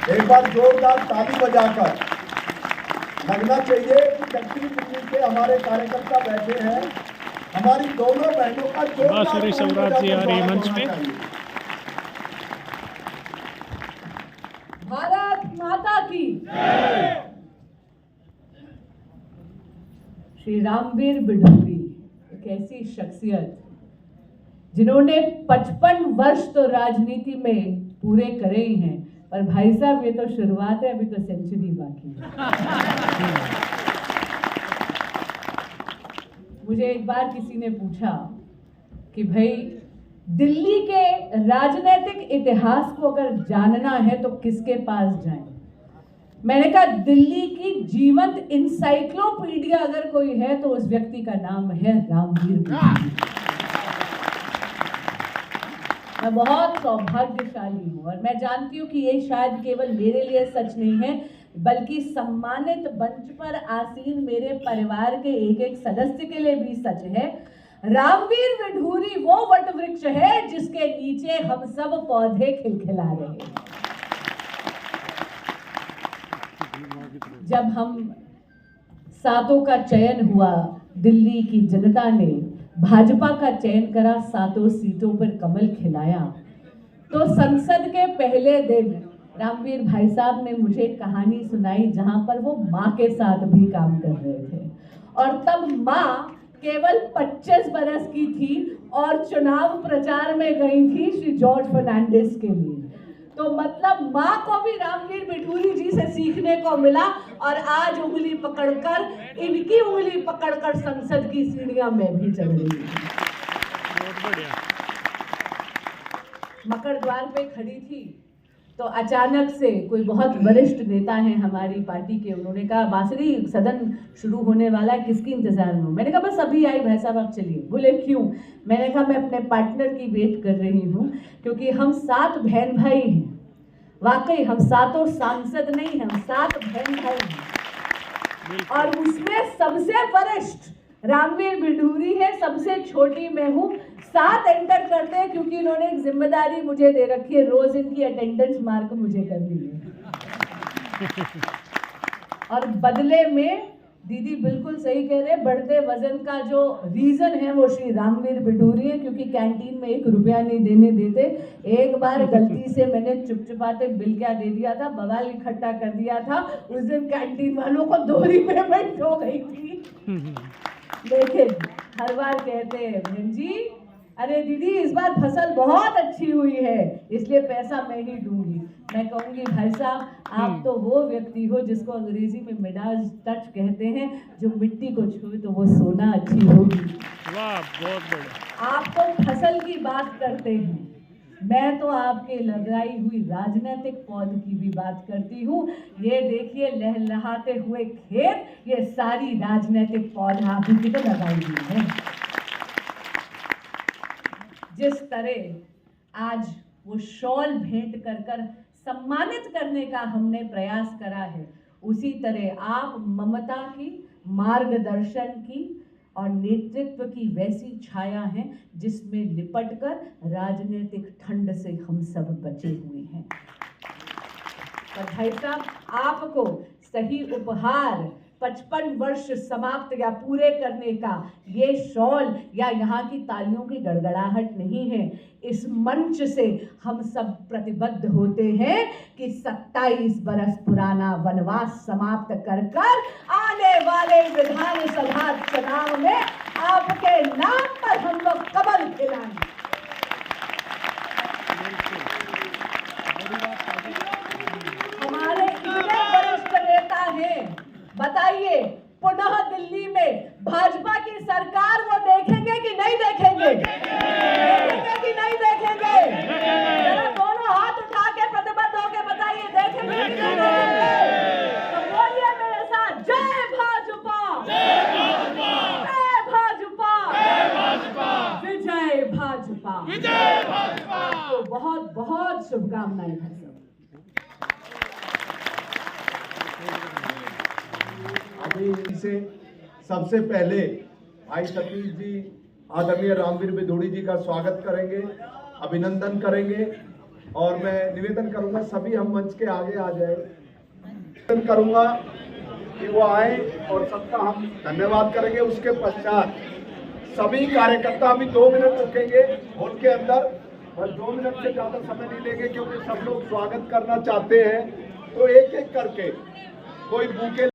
एक बार जोरदार ताली बजाकर लगना चाहिए कि दक्षिणी दिल्ली के हमारे कार्यकर्ता बैठे हैं, हमारी दोनों बहनों का जोरदार सम्राट जी आ रही है मंच पे। भारत माता की श्री रामवीर बिढूरी एक ऐसी शख्सियत जिन्होंने 55 वर्ष तो राजनीति में पूरे करे ही हैं, पर भाई साहब ये तो शुरुआत है, अभी तो सेंचुरी बाकी है। मुझे एक बार किसी ने पूछा कि भाई दिल्ली के राजनीतिक इतिहास को अगर जानना है तो किसके पास जाएं? मैंने कहा दिल्ली की जीवंत इंसाइक्लोपीडिया अगर कोई है तो उस व्यक्ति का नाम है रामवीर बिढूरी। मैं बहुत सौभाग्यशाली हूँ और मैं जानती हूँ कि ये शायद केवल मेरे लिए सच नहीं है, बल्कि सम्मानित मंच पर आसीन मेरे परिवार के एक एक सदस्य के लिए भी सच है। रामवीर बिढूरी वो वट वृक्ष है जिसके नीचे हम सब पौधे खिलखिला रहे हैं। जब हम सातों का चयन हुआ, दिल्ली की जनता ने भाजपा का चयन करा, सातों सीटों पर कमल खिलाया, तो संसद के पहले दिन रामवीर भाई साहब ने मुझे कहानी सुनाई जहां पर वो माँ के साथ भी काम कर रहे थे और तब माँ केवल 25 बरस की थी और चुनाव प्रचार में गई थी श्री जॉर्ज फर्नांडिस के लिए। तो मतलब माँ को भी रामवीर बिढूरी जी से सीखने को मिला और आज उंगली पकड़कर, इनकी उंगली पकड़कर संसद की सीढ़ियां में भी चल रही हूँ। मकर द्वार पे खड़ी थी तो अचानक से कोई बहुत वरिष्ठ नेता हैं हमारी पार्टी के, उन्होंने कहा बांसुरी सदन शुरू होने वाला है, किसकी इंतजार में? मैंने कहा बस अभी आई भाई साहब, आप चलिए। बोले क्यों? मैंने कहा मैं अपने पार्टनर की वेट कर रही हूँ, क्योंकि हम 7 बहन भाई हैं। वाकई हम सातों सांसद नहीं हैं, हम 7 बहन भाई हैं और उसमें सबसे वरिष्ठ रामवीर बिढूरी है, सबसे छोटी मैं हूँ। 7 एंटर करते हैं क्योंकि इन्होंने एक जिम्मेदारी मुझे दे रखी है, रोज इनकी अटेंडेंस मार्क मुझे करनी है। और बदले में दीदी बिल्कुल सही कह रहे हैं, बढ़ते वजन का जो रीजन है वो श्री रामवीर बिढूरी है, क्योंकि कैंटीन में 1 रुपया नहीं देने देते। एक बार गलती से मैंने चुपचुपाते बिल क्या दे दिया था, बवाल इकट्ठा कर दिया था। उस दिन कैंटीन वालों को दोहरी पेमेंट हो गई थी। लेकिन हर बार कहते हैं बहन जी, अरे दीदी इस बार फसल बहुत अच्छी हुई है इसलिए पैसा मैं ही दूंगी। मैं कहूंगी भाई साहब आप तो वो व्यक्ति हो जिसको अंग्रेजी में मिडाज टच कहते हैं, जो मिट्टी को छुए तो वो सोना अच्छी होगी। वाह, बहुत बढ़िया। आप तो फसल की बात करते हैं, मैं तो आपके लगाई हुई राजनीतिक पौध की भी बात करती हूँ। ये देखिए लहलहाते हुए खेत, ये सारी राजनीतिक पौध आप ही तो लगाई हुई है। जिस तरह आज वो शॉल भेंट कर कर सम्मानित करने का हमने प्रयास करा है, उसी तरह आप ममता की, मार्गदर्शन की और नेतृत्व की वैसी छाया है जिसमें लिपटकर राजनीतिक ठंड से हम सब बचे हुए हैं। पर भाई साहब आपको सही उपहार 55 वर्ष समाप्त या पूरे करने का ये शॉल या यहाँ की तालियों की गड़गड़ाहट नहीं है। इस मंच से हम सब प्रतिबद्ध होते हैं कि 27 बरस पुराना वनवास समाप्त कर कर आने वाले विधानसभा चुनाव में आपके नाम पर हम लोग कमल खिलाएंगे। हमारे इतने वरिष्ठ नेता हैं, बताइए पुनः दिल्ली में भाजपा की सरकार वो देखेंगे कि नहीं देखेंगे? देखेंगे कि नहीं देखेंगे? जरा दोनों हाथ उठा के प्रतिबद्ध होके बताइए, देखेंगे कि नहीं देखेंगे? तो बोलिए मेरे साथ, जय भाजपा, जय भाजपा, विजय भाजपा, विजय भाजपा। तो बहुत बहुत शुभकामनाएं भाई साहब। अभी से सबसे पहले भाई सतीश जी आदरणीय रामवीर बिढूरी जी का स्वागत करेंगे, अभिनंदन करेंगे और मैं निवेदन करूंगा सभी हम मंच के आगे आ जाए। निवेदन करूंगा कि वो आए और सबका हम धन्यवाद करेंगे। उसके पश्चात सभी कार्यकर्ता अभी 2 मिनट रुकेंगे हॉल के अंदर, और 2 मिनट से ज्यादा समय नहीं लेंगे क्योंकि सब लोग स्वागत करना चाहते हैं। तो एक एक करके कोई बुके